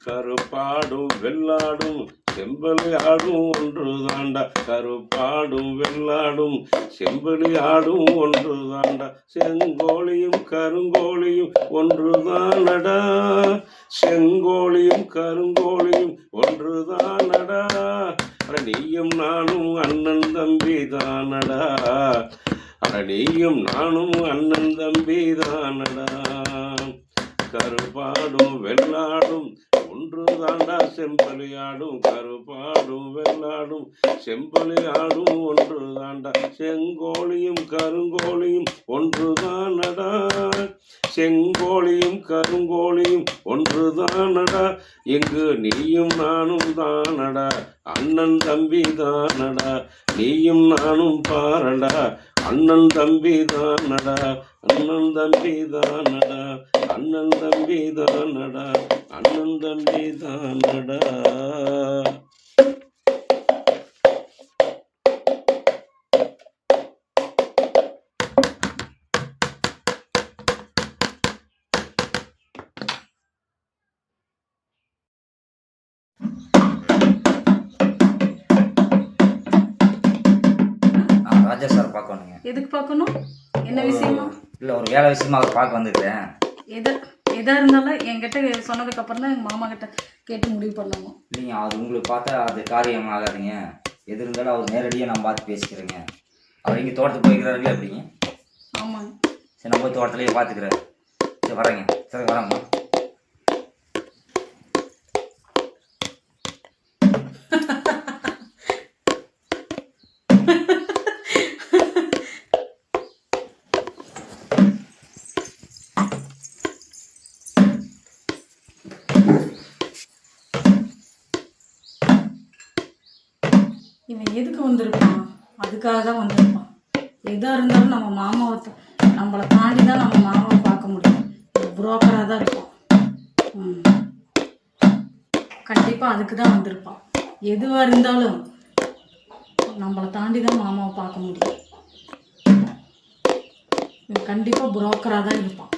கருப்பாடும் வெள்ளாடும் செம்பலி ஆடும் ஒன்று தாண்டா. கருப்பாடும் வெள்ளாடும் செம்பலி ஆடும் ஒன்று தாண்டா. செங்கோழியும் கருங்கோழியும் ஒன்று தானடா. செங்கோழியும் கருங்கோழியும் ஒன்று தானடா. அட நீயும் நானும் அண்ணன் தம்பி தானடா. அட நீயும் நானும் அண்ணன் தம்பி தானடா. கருப்பாடும் வெள்ளாடும் ஒன்று தாண்டா. செம்பலியாடும் கருப்பாடும் வெள்ளாடும் செம்பலியாடும் ஒன்று தாண்டா. செங்கோழியும் கருங்கோழியும் ஒன்று தானடா. செங்கோழியும் கருங்கோழியும் ஒன்று தானடா. எங்கு நீயும் நானும் தானடா. அண்ணன் தம்பி தானடா. நீயும் நானும் பாரடா. அண்ணன் தம்பி தானடா. அண்ணன் தம்பி தானடா. அண்ணன் தம்பி தானடா. அண்ணன் தம்பி தானடா. ராஜா சார் பார்க்கணுங்க. எதுக்கு பார்க்கணும்? என்ன விஷயமா? இல்லை, ஒரு வேலை விஷயமா அவர் பார்க்க வந்துருக்கேன். எதாக இருந்தாலும் என்கிட்ட சொன்னதுக்கு அப்புறம் தான் எங்கள் மாமா கிட்ட கேட்டு முடிவு பண்ணணும். இல்லைங்க, அது உங்களுக்கு பார்த்தா அது காரியம் ஆகாதுங்க. எது இருந்தாலும் அவர் நேரடியாக நான் பார்த்து பேசிக்கிறேங்க. அவர் இங்கே தோட்டத்துக்கு போய்க்கிறாருல்ல எப்படிங்க? ஆமாங்க. சரி, நான் போய் தோட்டத்துலேயே பார்த்துக்கிறேன். சரி வரேங்க. சரி வரேங்க. இவன் எதுக்கு வந்திருப்பான்? அதுக்காக தான் வந்திருப்பான். எதாக இருந்தாலும் நம்ம மாமாவை நம்மளை தாண்டி தான் நம்ம மாமாவை பார்க்க முடியும். புரோக்கராக தான் இருப்பான். கண்டிப்பாக அதுக்கு தான் வந்திருப்பான். எதுவாக இருந்தாலும் நம்மளை தாண்டி தான் மாமாவை பார்க்க முடியும். இவன் கண்டிப்பாக புரோக்கராக தான் இருப்பான்.